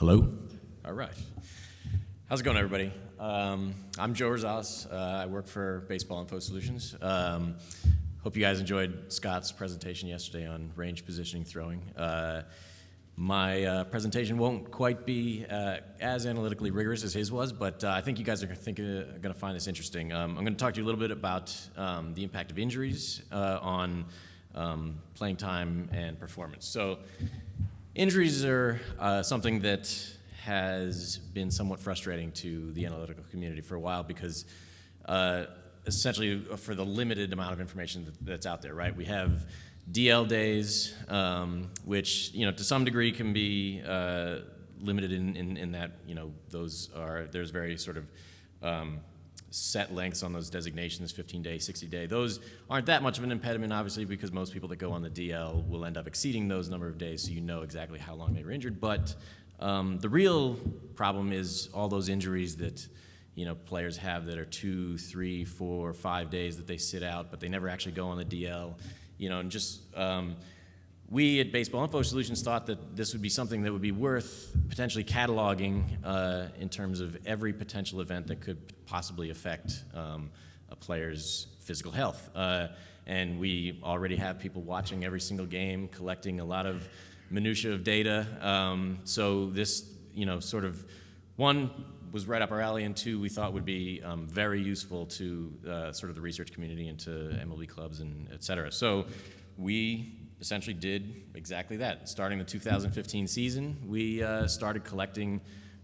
Hello? All right. How's it going, everybody? I'm Joe Rosales. I work for Baseball Info Solutions. Hope you guys enjoyed Scott's presentation yesterday on range positioning throwing. My presentation won't quite be as analytically rigorous as his was, but I think you guys are going to find this interesting. I'm going to talk to you a little bit about the impact of injuries on playing time and performance. So injuries are something that has been somewhat frustrating to the analytical community for a while because essentially for the limited amount of information that's out there, right? We have DL days, which, to some degree can be limited in that, there's very sort of set lengths on those designations, 15-day, 60-day. Those aren't that much of an impediment, obviously, because most people that go on the DL will end up exceeding those number of days, so you know exactly how long they were injured. But the real problem is all those injuries that players have that are 2, 3, 4, 5 days that they sit out, but they never actually go on the DL. We at Baseball Info Solutions thought that this would be something that would be worth potentially cataloging in terms of every potential event that could possibly affect a player's physical health. And we already have people watching every single game, collecting a lot of minutia of data. So this, sort of, one, was right up our alley, and two, we thought would be very useful to sort of the research community and to MLB clubs and et cetera. So we essentially did exactly that. Starting the 2015 season, we started collecting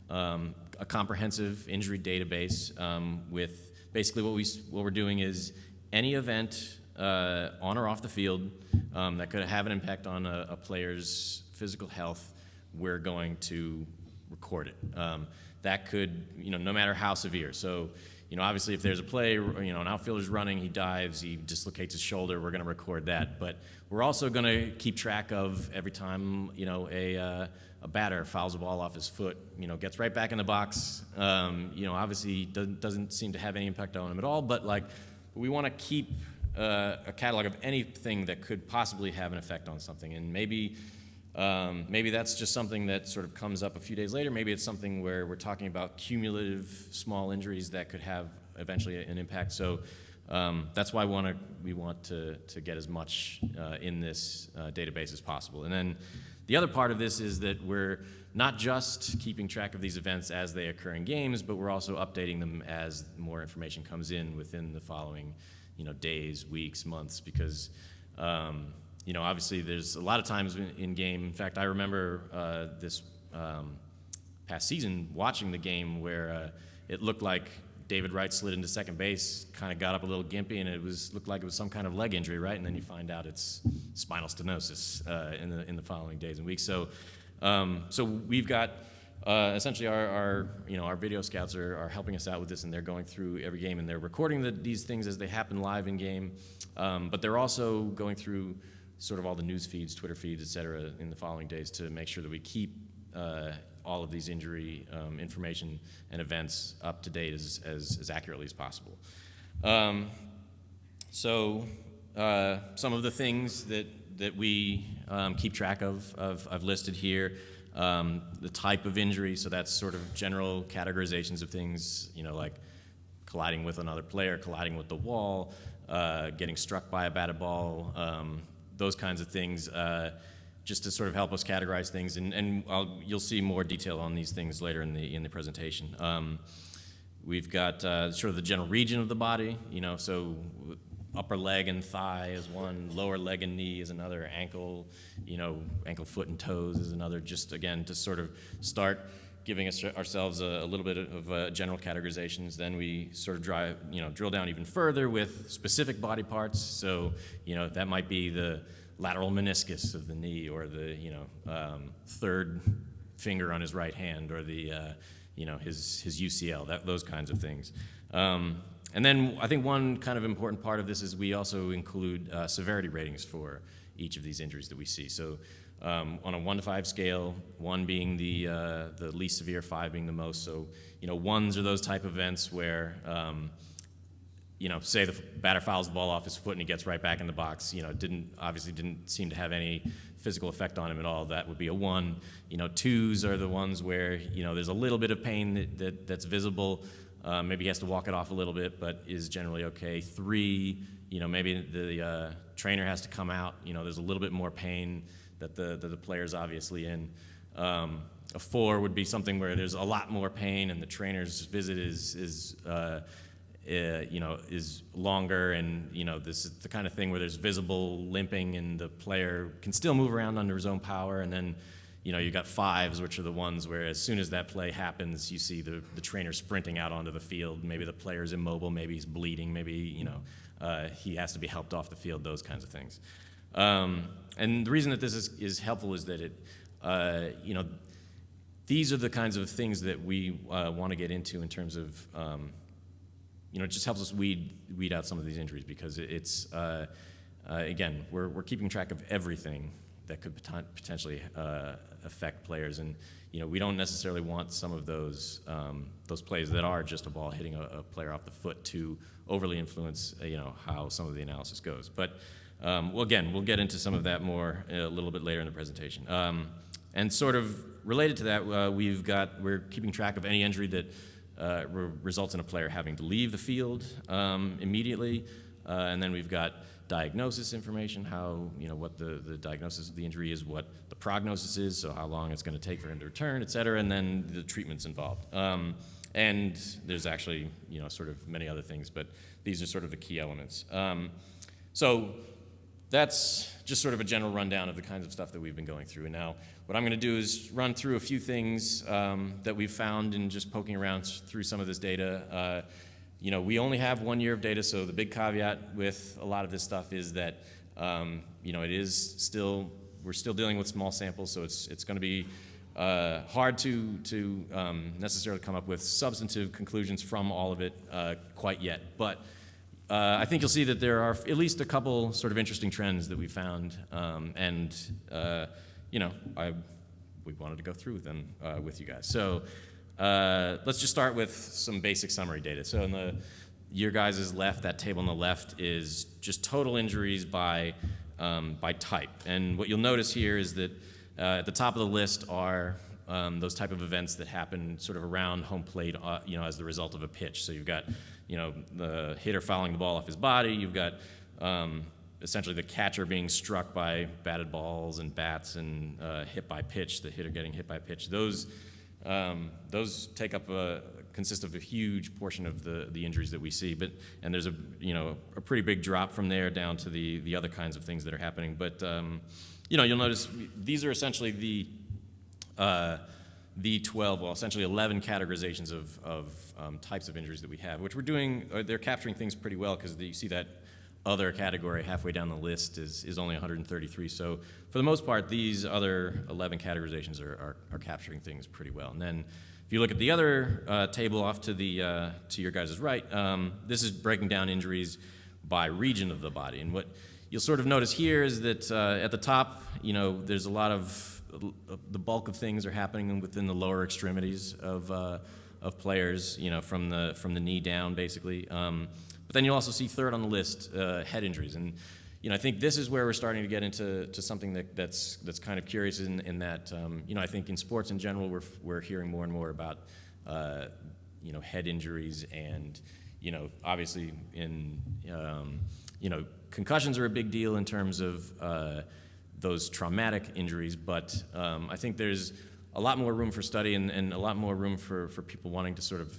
a comprehensive injury database with basically what we're doing is any event on or off the field that could have an impact on a player's physical health, we're going to record it. That could, no matter how severe. So, obviously if there's a play, an outfielder's running, he dives, he dislocates his shoulder, we're going to record that. But we're also going to keep track of every time, a batter fouls a ball off his foot, gets right back in the box. Obviously doesn't seem to have any impact on him at all, but we want to keep a catalog of anything that could possibly have an effect on something. And maybe that's just something that sort of comes up a few days later. Maybe it's something where we're talking about cumulative small injuries that could have eventually an impact. So that's why we want to get as much in this database as possible. And then the other part of this is that we're not just keeping track of these events as they occur in games, but we're also updating them as more information comes in within the following days, weeks, months, because obviously there's a lot of times in game. In fact, I remember this past season watching the game where it looked like David Wright slid into second base, kind of got up a little gimpy, and looked like it was some kind of leg injury, right? And then you find out it's spinal stenosis in the following days and weeks. So we've got essentially our video scouts are helping us out with this, and they're going through every game, and they're recording these things as they happen live in game. But they're also going through sort of all the news feeds, Twitter feeds, et cetera, in the following days to make sure that we keep all of these injury information and events up to date as accurately as possible. So some of the things that we keep track of, I've listed here. The type of injury, so that's sort of general categorizations of things, like colliding with another player, colliding with the wall, getting struck by a batted ball, those kinds of things, just to sort of help us categorize things, and you'll see more detail on these things later in the presentation. We've got sort of the general region of the body, so upper leg and thigh is one, lower leg and knee is another, ankle, ankle, foot, and toes is another, just again to sort of start giving ourselves a little bit of general categorizations. Then we sort of drill down even further with specific body parts. So, that might be the lateral meniscus of the knee, or the, third finger on his right hand, or the, his UCL, those kinds of things. And then I think one kind of important part of this is we also include severity ratings for each of these injuries that we see. So on a 1 to 5 scale, 1 being the least severe, 5 being the most. So, 1s are those type of events where, say the batter fouls the ball off his foot and he gets right back in the box. Didn't seem to have any physical effect on him at all, that would be a 1. 2s are the ones where, there's a little bit of pain that's visible. Maybe he has to walk it off a little bit, but is generally okay. 3, maybe the trainer has to come out. There's a little bit more pain that the player's obviously in. A 4 would be something where there's a lot more pain and the trainer's visit is longer, and this is the kind of thing where there's visible limping and the player can still move around under his own power. And then you got 5s, which are the ones where as soon as that play happens, you see the trainer sprinting out onto the field. Maybe the player's immobile, maybe he's bleeding, maybe he has to be helped off the field, those kinds of things. And the reason that this is helpful is that these are the kinds of things that we want to get into in terms of, it just helps us weed out some of these injuries, because it's, again, we're keeping track of everything that could potentially affect players, and we don't necessarily want some of those plays that are just a ball hitting a player off the foot to overly influence how some of the analysis goes. But well, again, we'll get into some of that more a little bit later in the presentation. And sort of related to that, we're keeping track of any injury that results in a player having to leave the field immediately, and then we've got diagnosis information, what the diagnosis of the injury is, what the prognosis is, so how long it's going to take for him to return, et cetera, and then the treatments involved. And there's actually sort of many other things, but these are sort of the key elements. So that's just sort of a general rundown of the kinds of stuff that we've been going through. And now what I'm going to do is run through a few things that we've found in just poking around through some of this data. We only have 1 year of data, so the big caveat with a lot of this stuff is that it is still, we're still dealing with small samples, so it's going to be hard to necessarily come up with substantive conclusions from all of it quite yet. But I think you'll see that there are at least a couple sort of interesting trends that we found, and we wanted to go through them with you guys. So let's just start with some basic summary data. So in your guys' left, that table on the left is just total injuries by type. And what you'll notice here is that at the top of the list are those type of events that happen sort of around home plate, as the result of a pitch. So you've got the hitter fouling the ball off his body. You've got essentially the catcher being struck by batted balls and bats and hit by pitch, the hitter getting hit by pitch. Those consist of a huge portion of the injuries that we see. And there's a pretty big drop from there down to the other kinds of things that are happening. But you'll notice these are essentially the 12, well, essentially 11 categorizations of types of injuries that we have, which we're doing. They're capturing things pretty well, because you see that other category halfway down the list is only 133. So for the most part, these other 11 categorizations are capturing things pretty well. And then if you look at the other table off to your guys' right, this is breaking down injuries by region of the body. And what you'll sort of notice here is that at the top, there's a lot of the bulk of things are happening within the lower extremities of players, from the knee down, basically. But then you'll also see third on the list, head injuries. And I think this is where we're starting to get into something that's kind of curious in that I think in sports in general we're hearing more and more about head injuries, and obviously in concussions are a big deal in terms of those traumatic injuries, but I think there's a lot more room for study and a lot more room for people wanting to sort of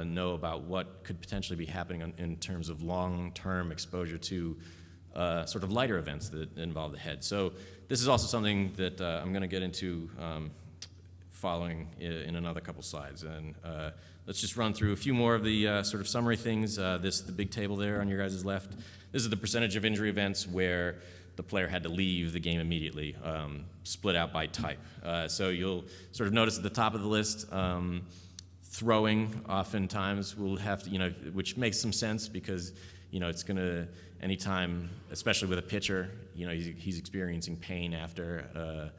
know about what could potentially be happening in terms of long-term exposure to sort of lighter events that involve the head. So this is also something that I'm going to get into following in another couple slides. And let's just run through a few more of the sort of summary things. The big table there on your guys' left. This is the percentage of injury events where the player had to leave the game immediately, split out by type. So you'll sort of notice at the top of the list, throwing oftentimes will have to, which makes some sense, because it's going to, anytime, especially with a pitcher, he's experiencing pain after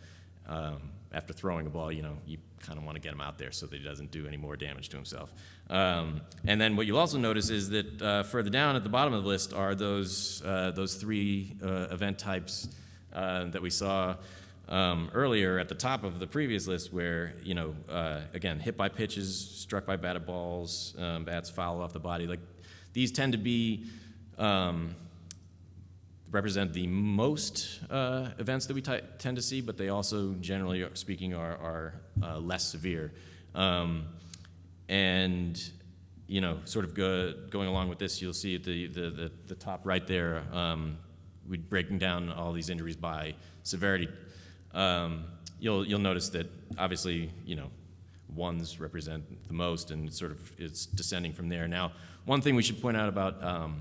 throwing a ball. You kind of want to get him out there so that he doesn't do any more damage to himself. And then what you'll also notice is that further down at the bottom of the list are those three event types that we saw earlier at the top of the previous list where, again, hit by pitches, struck by batted balls, bats foul off the body. Like, these tend to be, represent the most events that we tend to see, but they also, generally speaking, are less severe. And, sort of going along with this, you'll see at the top right there, we're breaking down all these injuries by severity. You'll notice that obviously, ones represent the most, and it's descending from there. Now, one thing we should point out about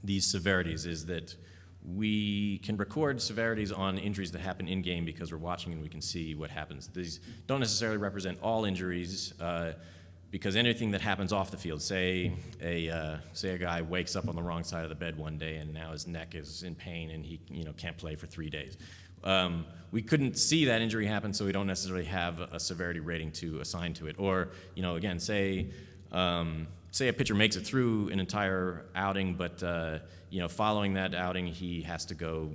these severities is that we can record severities on injuries that happen in-game because we're watching and we can see what happens. These don't necessarily represent all injuries, because anything that happens off the field, say a guy wakes up on the wrong side of the bed one day and now his neck is in pain and he can't play for 3 days. We couldn't see that injury happen, so we don't necessarily have a severity rating to assign to it. Or, again, say a pitcher makes it through an entire outing, but following that outing he has to go,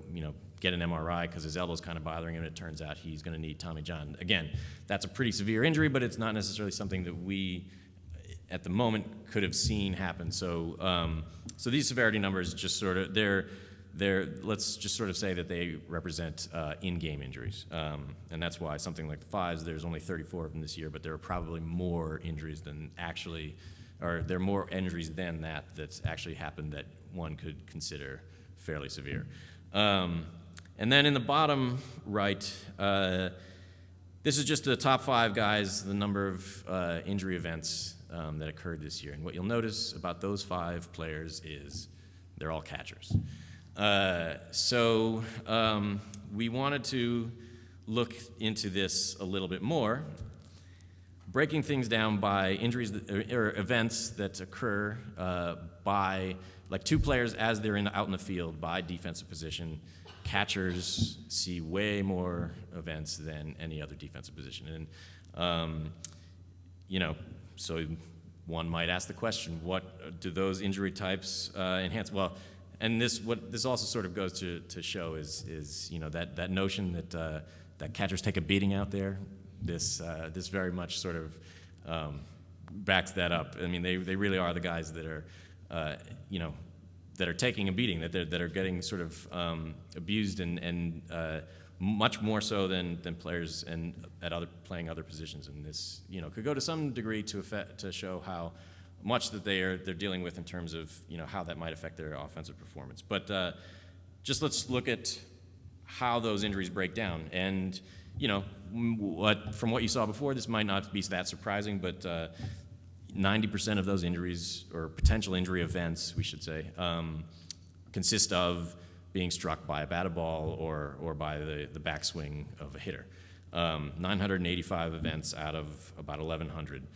get an MRI because his elbow's kind of bothering him, and it turns out he's going to need Tommy John. Again, that's a pretty severe injury, but it's not necessarily something that we, at the moment, could have seen happen. So, so these severity numbers just sort of let's just sort of say that they represent in-game injuries, and that's why something like the fives, there's only 34 of them this year, but there are probably more injuries than actually, or there are more injuries than that actually happened that one could consider fairly severe. And then in the bottom right, this is just the top 5 guys, the number of injury events that occurred this year. And what you'll notice about those 5 players is they're all catchers. So we wanted to look into this a little bit more, breaking things down by injuries or events that occur by, like, 2 players as they're out in the field by defensive position. Catchers see way more events than any other defensive position. And, so one might ask the question, what do those injury types enhance? Well, and what this also sort of goes to show is that notion that catchers take a beating out there. This very much sort of backs that up. I mean, they really are the guys that are, that are taking a beating, that are getting sort of abused and much more so than players and playing other positions. And this could go to some degree to show how much that they're dealing with in terms of how that might affect their offensive performance. But just let's look at how those injuries break down. And from what you saw before, this might not be that surprising, but 90% of those injuries, or potential injury events, we should say, consist of being struck by a batted ball or by the backswing of a hitter. 985 events out of about 1,100.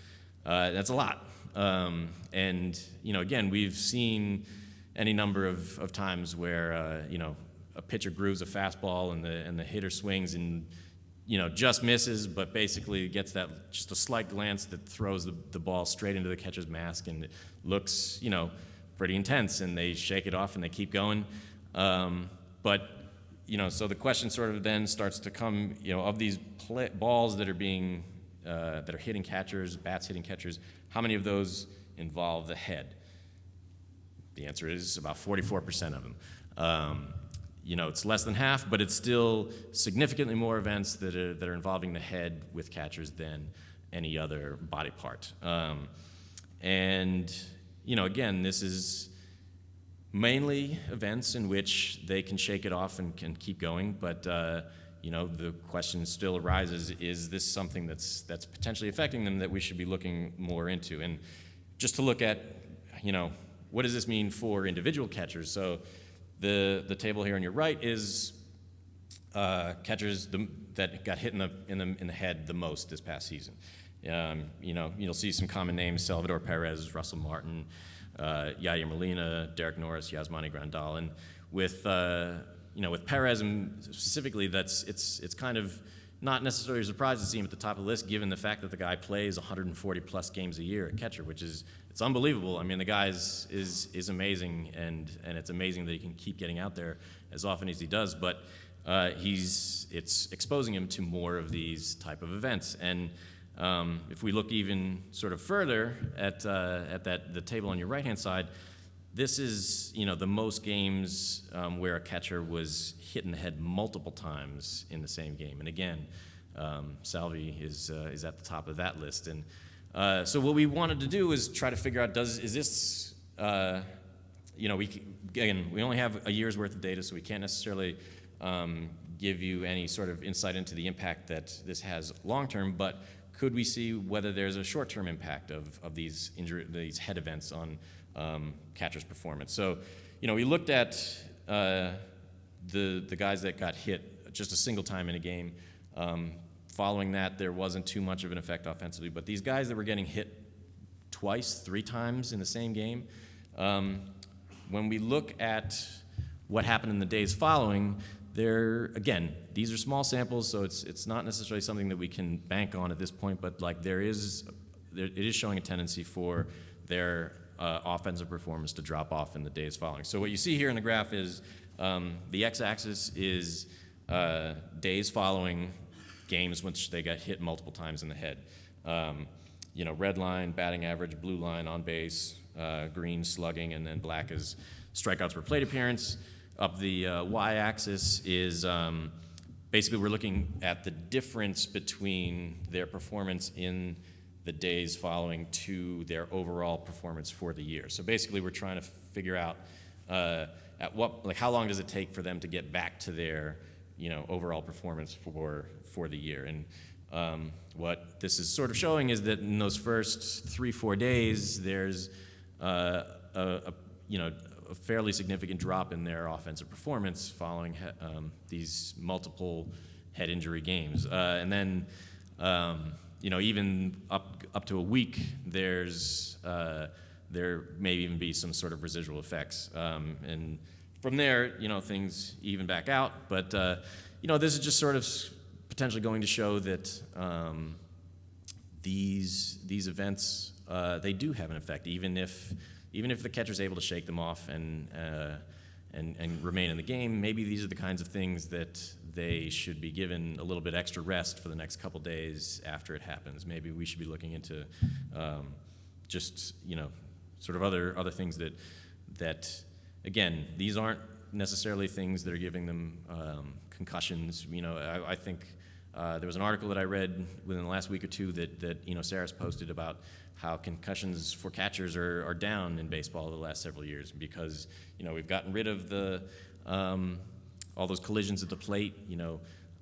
That's a lot. And again, we've seen any number of times where a pitcher grooves a fastball and the hitter swings and just misses, but basically gets that just a slight glance that throws the ball straight into the catcher's mask, and it looks pretty intense, and they shake it off and they keep going. But so the question sort of then starts to come, of these balls that are being that are hitting catchers, bats hitting catchers, how many of those involve the head? The answer is about 44% of them. It's less than half, but it's still significantly more events that are involving the head with catchers than any other body part. And again, this is mainly events in which they can shake it off and can keep going, but the question still arises, is this something that's potentially affecting them that we should be looking more into? And just to look at, what does this mean for individual catchers? So the table here on your right is catchers that got hit in the head the most this past season. You'll see some common names: Salvador Perez, Russell Martin, Yadier Molina, Derek Norris, Yasmani Grandal. And with Perez specifically, it's kind of not necessarily a surprise to see him at the top of the list, given the fact that the guy plays 140 plus games a year at catcher, which it's unbelievable. I mean, the guy is amazing, and it's amazing that he can keep getting out there as often as he does. But it's exposing him to more of these type of events. And if we look even sort of further at the table on your right-hand side, this is, the most games where a catcher was hit in the head multiple times in the same game. And again, Salvi is at the top of that list. And so what we wanted to do is try to figure out, is this, we only have a year's worth of data, so we can't necessarily give you any sort of insight into the impact that this has long-term, but could we see whether there's a short-term impact of these head events on catcher's performance? So, we looked at the guys that got hit just a single time in a game. Following that, there wasn't too much of an effect offensively, but these guys that were getting hit twice, 3 times in the same game, when we look at what happened in the days following, these are small samples, so it's not necessarily something that we can bank on at this point, but it is showing a tendency for their offensive performance to drop off in the days following. So what you see here in the graph is the x-axis is days following games which they got hit multiple times in the head. Red line, batting average, blue line, on base, green, slugging, and then black is strikeouts per plate appearance. Up the y-axis is basically we're looking at the difference between their performance in the days following to their overall performance for the year. So basically we're trying to figure out how long does it take for them to get back to their overall performance for the year. And what this is sort of showing is that in those first 3-4 days, there's a fairly significant drop in their offensive performance following these multiple head injury games. And then, even up to a week, there may even be some sort of residual effects. And from there, things even back out. But, this is just sort of potentially going to show that these events, they do have an effect, even if the catcher's able to shake them off and remain in the game. Maybe these are the kinds of things that they should be given a little bit extra rest for the next couple days after it happens. Maybe we should be looking into sort of other things that again, these aren't necessarily things that are giving them concussions. I think there was an article that I read within the last week or two that Sarah's posted about how concussions for catchers are down in baseball the last several years because we've gotten rid of the all those collisions at the plate.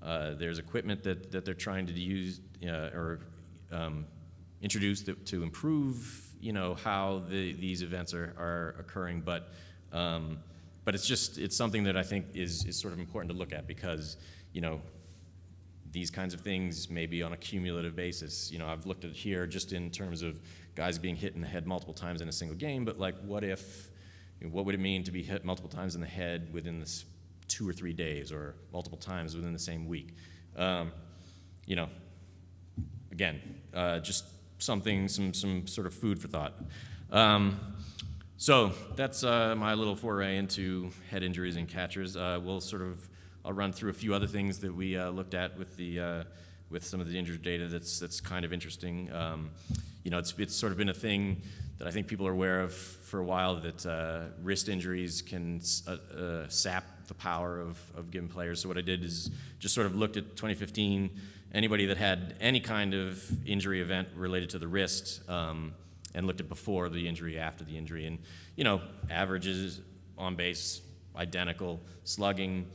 There's equipment that they're trying to use or introduce to improve how these events are occurring, but it's something that I think is sort of important to look at because these kinds of things may be on a cumulative basis. I've looked at it here just in terms of guys being hit in the head multiple times in a single game, but what would it mean to be hit multiple times in the head within this 2 or 3 days or multiple times within the same week? Again, just some sort of food for thought. So that's my little foray into head injuries in catchers. I'll run through a few other things that we looked at with some of the injury data that's kind of interesting. It's sort of been a thing that I think people are aware of for a while, that wrist injuries can sap the power of given players. So what I did is just sort of looked at 2015, anybody that had any kind of injury event related to the wrist, and looked at before the injury, after the injury. And, averages on base, identical, slugging,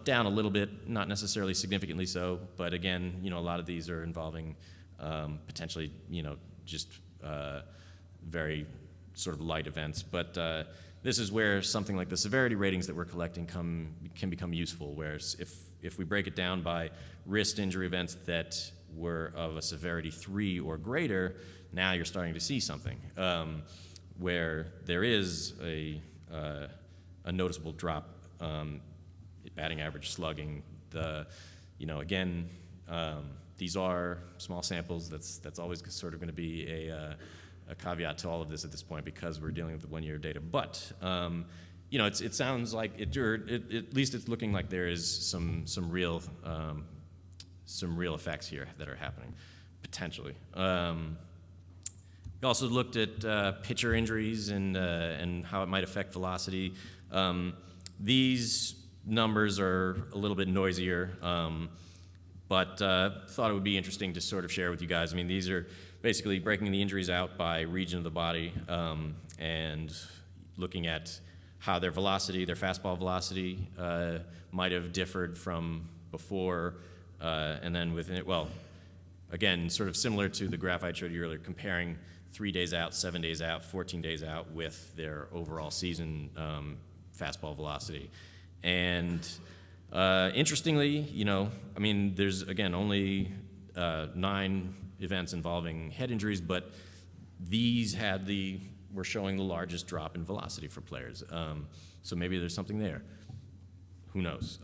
down a little bit, not necessarily significantly so, but again, a lot of these are involving potentially, just very sort of light events. But this is where something like the severity ratings that we're collecting can become useful, whereas if we break it down by wrist injury events that were of a severity 3 or greater, now you're starting to see something where there is a noticeable drop, batting average, slugging. Again, these are small samples. That's always sort of going to be a caveat to all of this at this point because we're dealing with the 1-year data. But it sounds like at least it's looking like there is some real effects here that are happening, potentially. We also looked at pitcher injuries and how it might affect velocity. These numbers are a little bit noisier, but thought it would be interesting to sort of share with you guys. I mean, these are basically breaking the injuries out by region of the body and looking at how their velocity, their fastball velocity, might have differed from before, and then within it, well, again, sort of similar to the graph I showed you earlier, comparing 3 days out, 7 days out, 14 days out with their overall season fastball velocity. And interestingly, I mean, there's, again, only 9 events involving head injuries, but these were showing the largest drop in velocity for players. So maybe there's something there. Who knows?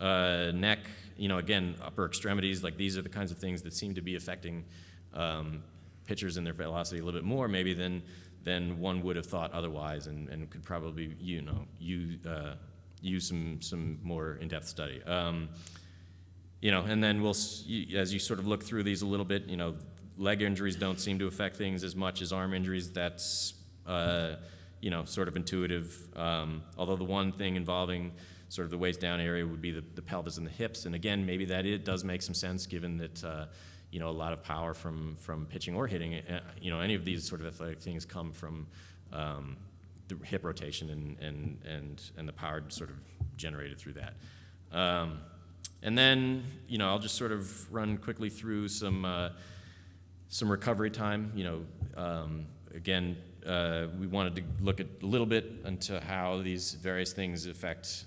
Neck, again, upper extremities, like these are the kinds of things that seem to be affecting pitchers and their velocity a little bit more maybe than one would have thought otherwise, and could probably use some more in-depth study. And then as you sort of look through these a little bit, leg injuries don't seem to affect things as much as arm injuries. That's sort of intuitive. Although the one thing involving sort of the waist down area would be the pelvis and the hips, and again, maybe that it does make some sense given that a lot of power from pitching or hitting, any of these sort of athletic things come from the hip rotation and the power sort of generated through that. And then, I'll just sort of run quickly through some recovery time. Again, we wanted to look at a little bit into how these various things affect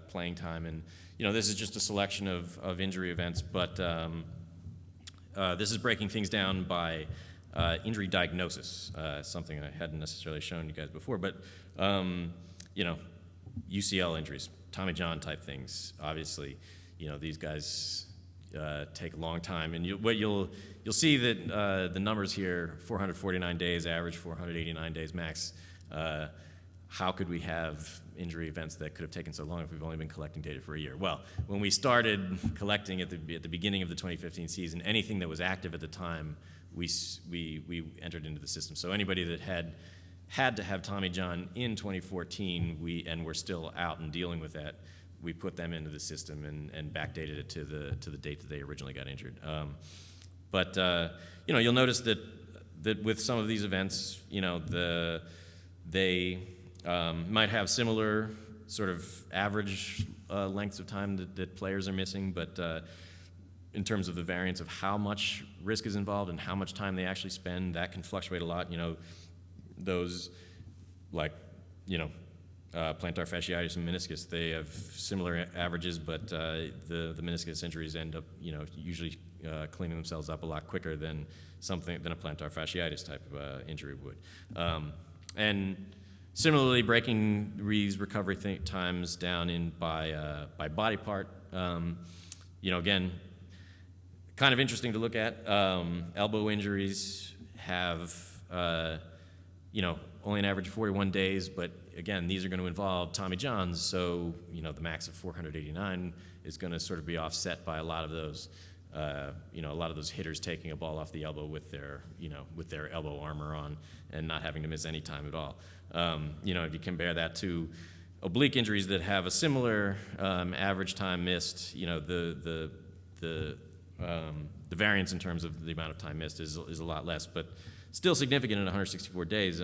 playing time, and this is just a selection of injury events, but this is breaking things down by injury diagnosis, something I hadn't necessarily shown you guys before, but UCL injuries, Tommy John type things, obviously, these guys take a long time, and you'll see that the numbers here, 449 days average, 489 days max. How could we have injury events that could have taken so long if we've only been collecting data for a year? Well, when we started collecting at the beginning of the 2015 season, anything that was active at the time, we entered into the system. So anybody that had to have Tommy John in 2014, and we're still out and dealing with that, we put them into the system and backdated it to the date that they originally got injured. But you'll notice that with some of these events, they might have similar sort of average lengths of time that players are missing, but in terms of the variance of how much risk is involved and how much time they actually spend, that can fluctuate a lot. Those like, plantar fasciitis and meniscus, they have similar averages, but the meniscus injuries end up, usually cleaning themselves up a lot quicker than a plantar fasciitis type of injury would. And similarly, breaking these recovery times down by body part, again, kind of interesting to look at. Elbow injuries have, only an average of 41 days, but again, these are going to involve Tommy Johns, so the max of 489 is going to sort of be offset by a lot of those, hitters taking a ball off the elbow with their elbow armor on and not having to miss any time at all. If you compare that to oblique injuries that have a similar average time missed, the variance in terms of the amount of time missed is a lot less, but still significant in 164 days.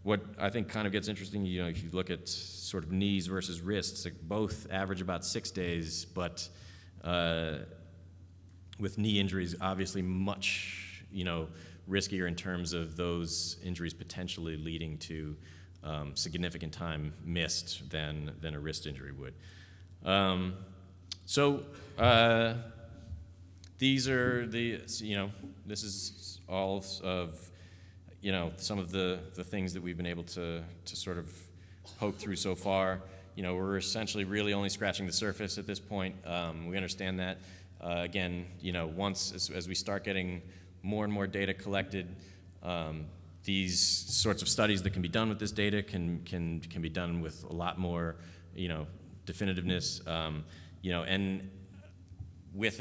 What I think kind of gets interesting, if you look at sort of knees versus wrists, like both average about 6 days, but with knee injuries, obviously much, riskier in terms of those injuries potentially leading to significant time missed than a wrist injury would. These are this is all of, some of the things that we've been able to sort of poke through so far. We're essentially really only scratching the surface at this point. We understand that. Again, once as we start getting more and more data collected, these sorts of studies that can be done with this data can be done with a lot more, definitiveness, and with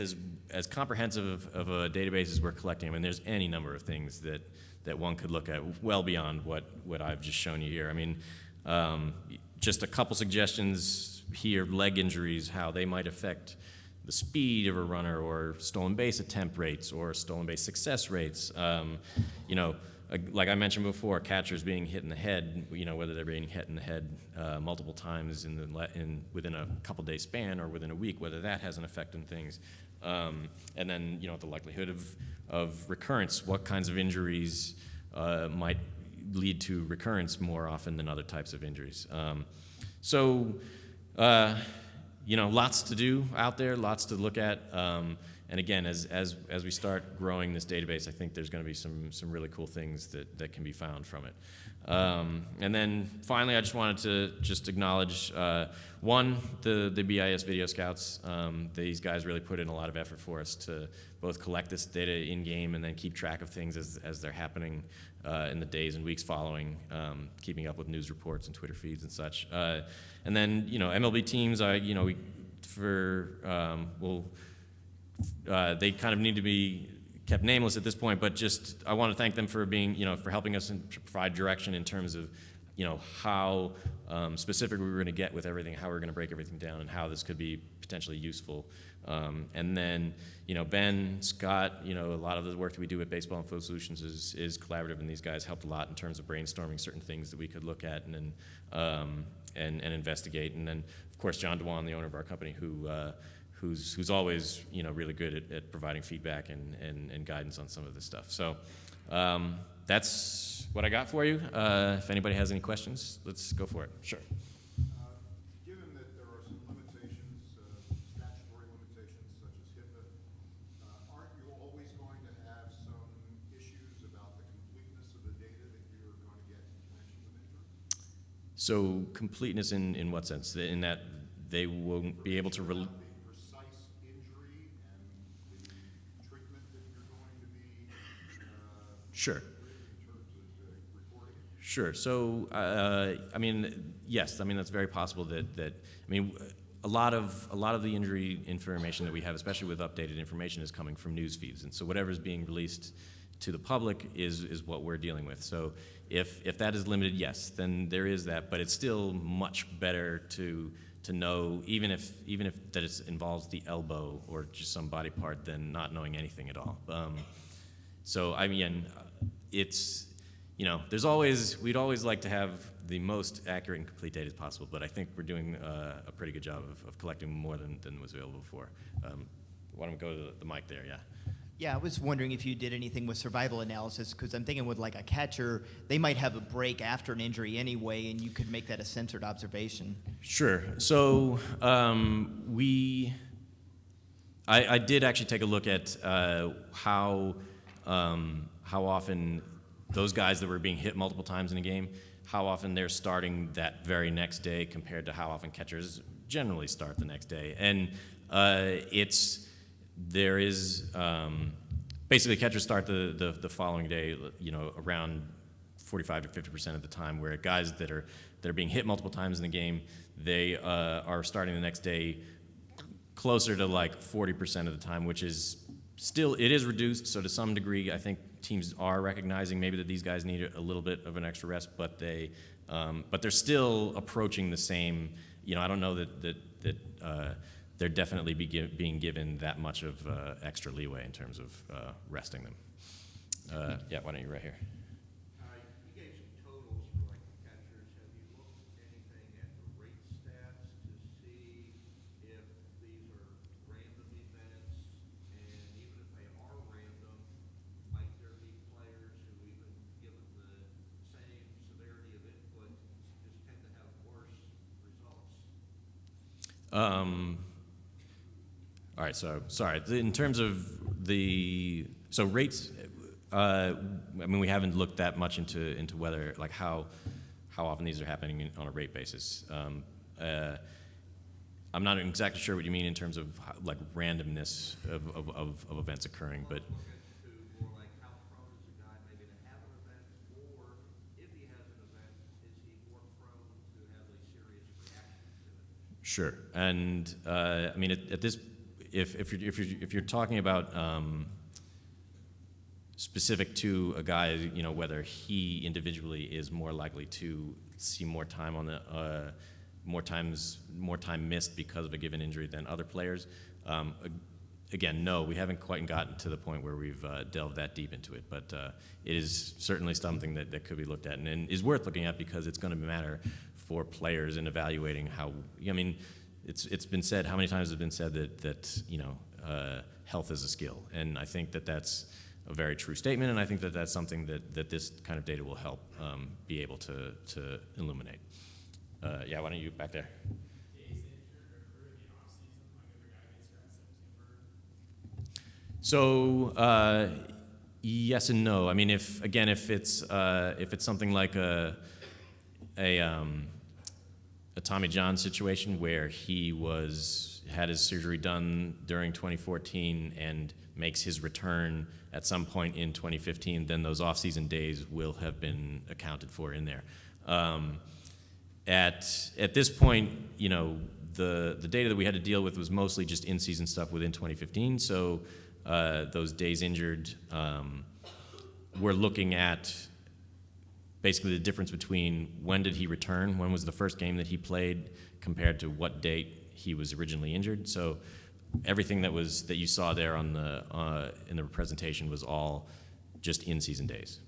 as comprehensive of a database as we're collecting. I mean, there's any number of things that one could look at well beyond what I've just shown you here. I mean, just a couple suggestions here: leg injuries, how they might affect the speed of a runner, or stolen base attempt rates, or stolen base success rates. Like I mentioned before, catchers being hit in the head, whether they're being hit in the head multiple times within a couple day span or within a week, whether that has an effect on things. And then, the likelihood of recurrence, what kinds of injuries might lead to recurrence more often than other types of injuries. Lots to do out there, lots to look at. And again, as we start growing this database, I think there's going to be some really cool things that can be found from it. And then finally, I just wanted to acknowledge, one, the BIS Video Scouts. These guys really put in a lot of effort for us to both collect this data in-game and then keep track of things as they're happening in the days and weeks following, keeping up with news reports and Twitter feeds and such. And then, MLB teams, they kind of need to be kept nameless at this point, but just I want to thank them for being, for helping us and provide direction in terms of, how specific we were going to get with everything, how we're going to break everything down, and how this could be potentially useful. And then, Ben, Scott, a lot of the work that we do at Baseball Info Solutions is collaborative, and these guys helped a lot in terms of brainstorming certain things that we could look at and investigate. And then, of course, John Dewan, the owner of our company, who's always really good at providing feedback and guidance on some of this stuff. So that's what I got for you. If anybody has any questions, let's go for it. Sure. Given that there are some limitations, statutory limitations such as HIPAA, aren't you always going to have some issues about the completeness of the data that you're going to get in connection with injury? So completeness in what sense? In that they won't be able to Sure. Sure. So, yes. That's very possible. A lot of the injury information that we have, especially with updated information, is coming from news feeds, and so whatever's being released to the public is what we're dealing with. So, if that is limited, yes, then there is that. But it's still much better to know, even if that it involves the elbow or just some body part, than not knowing anything at all. So it's, we'd always like to have the most accurate and complete data as possible, but I think we're doing a pretty good job of collecting more than was available before. Why don't we go to the mic there, yeah. Yeah, I was wondering if you did anything with survival analysis, because I'm thinking with like a catcher, they might have a break after an injury anyway, and you could make that a censored observation. Sure. So I did actually take a look at how often those guys that were being hit multiple times in a game, how often they're starting that very next day compared to how often catchers generally start the next day. And basically catchers start the following day, around 45 to 50% of the time, where guys that are being hit multiple times in the game, they are starting the next day closer to like 40% of the time, which is still, it is reduced. So to some degree, I think teams are recognizing maybe that these guys need a little bit of an extra rest, but they're still approaching the same. I don't know that they're definitely being given that much of extra leeway in terms of resting them. Yeah, why don't you right here? You gave some totals for like the catchers. Have you looked anything at the rate stats to see if these are random events, and even if they are random, might there be players who, even given the same severity of input, just tend to have worse results? All right, so sorry. In terms of rates, we haven't looked that much into whether, like, how often these are happening on a rate basis. I'm not exactly sure what you mean in terms of like randomness of events occurring, but. More like how prone is a guy maybe to have an event, or Sure, and I mean at this, if you're talking about specific to a guy, you know, whether he individually is more likely to see more time on the more time missed because of a given injury than other players. Again, no, we haven't quite gotten to the point where we've delved that deep into it, but it is certainly something that could be looked at and is worth looking at because it's going to matter for players in evaluating how. I mean, it's been said, how many times has it been said that you know, health is a skill, and I think that's a very true statement, and I think that's something that this kind of data will help be able to illuminate. Yeah, why don't you back there? So yes and no. I mean, if it's something like a Tommy John situation where he had his surgery done during 2014 and makes his return at some point in 2015, then those off-season days will have been accounted for in there. At this point, you know, the data that we had to deal with was mostly just in-season stuff within 2015. So those days injured, we're looking at basically the difference between when did he return, when was the first game that he played, compared to what date he was originally injured. So everything that you saw there on in the presentation was all just in-season days.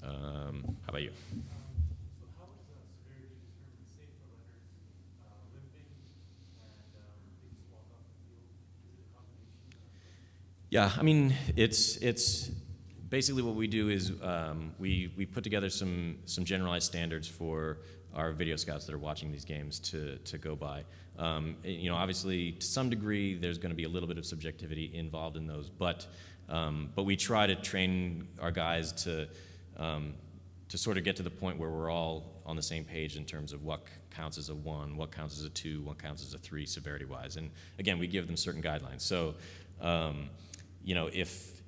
How about you? So how is severity determined? Say for runners limping and they just walk off the field. Is it a combination? Yeah, I mean, it's basically what we do is we put together some generalized standards for our video scouts that are watching these games to go by. You know, obviously, to some degree, there's going to be a little bit of subjectivity involved in those, but we try to train our guys to sort of get to the point where we're all on the same page in terms of what counts as a 1, what counts as a 2, what counts as a 3 severity-wise. And again, we give them certain guidelines. So, you know, if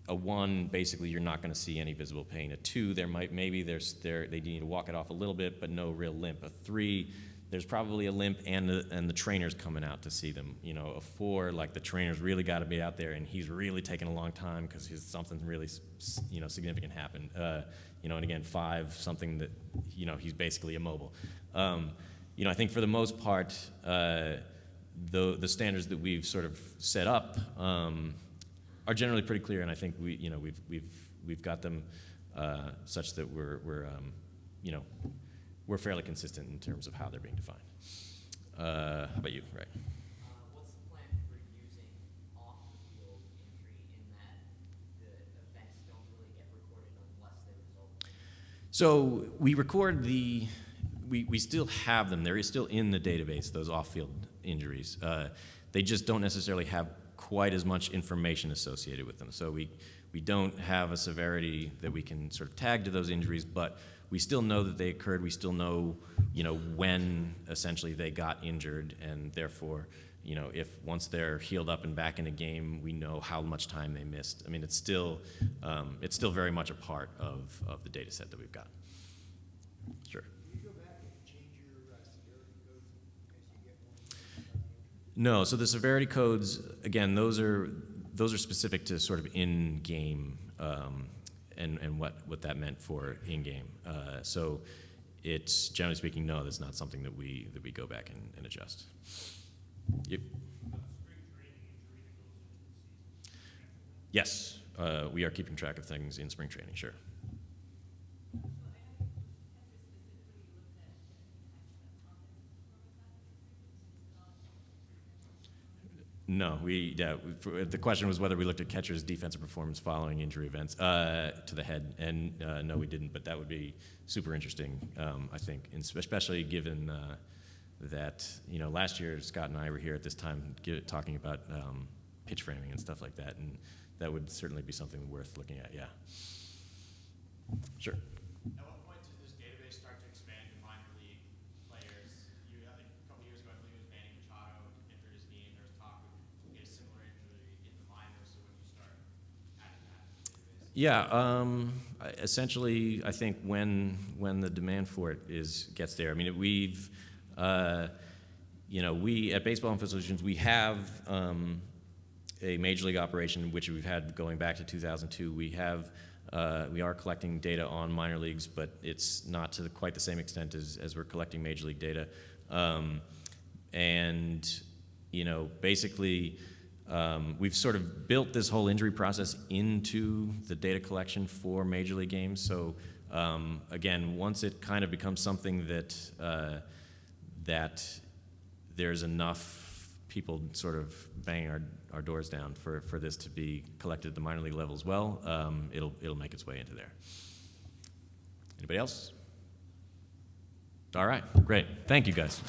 a 1, basically, you're not going to see any visible pain. A 2, they need to walk it off a little bit, but no real limp. A 3, there's probably a limp, and the trainer's coming out to see them. You know, a 4, like the trainer's really got to be out there, and he's really taking a long time because something really, you know, significant happened. You know, and again, 5, something that, you know, he's basically immobile. You know, I think for the most part, the standards that we've sort of set up are generally pretty clear, and I think we've got them such that we're fairly consistent in terms of how they're being defined. How about you? Right. What's the plan for using off-the-field injury in that the events don't really get recorded unless they result? So we record we still have them. They're still in the database, those off-field injuries. They just don't necessarily have quite as much information associated with them. So we don't have a severity that we can sort of tag to those injuries, but we still know that they occurred. We still know, you know, when essentially they got injured, and therefore, you know, if once they're healed up and back in a game, we know how much time they missed. I mean, it's still very much a part of the data set that we've got. Sure. Do you go back and change your severity codes as you get more? No, so the severity codes, again, those are specific to sort of in-game and what that meant for in-game. So it's, generally speaking, no, that's not something that we go back and adjust. Yep. Yes, we are keeping track of things in spring training, sure. No, the question was whether we looked at catchers' defensive performance following injury events to the head, and no, we didn't. But that would be super interesting, I think, and especially given that, you know, last year Scott and I were here at this time talking about pitch framing and stuff like that, and that would certainly be something worth looking at. Yeah. Sure. At what point does this database start to expand to minor league players? I think a couple years ago, I believe it was Manny Machado injured his knee, and there was talk of a similar injury in the minors. So when you start adding that to the database? Yeah, essentially, I think when the demand for it gets there. I mean, we at Baseball Info Solutions, we have a major league operation which we've had going back to 2002. We are collecting data on minor leagues, but it's not to quite the same extent as we're collecting major league data. Basically, we've sort of built this whole injury process into the data collection for major league games. So again, once it kind of becomes something that there's enough people sort of banging our doors down for this to be collected at the minor league level as well, it'll make its way into there. Anybody else? All right, great. Thank you, guys.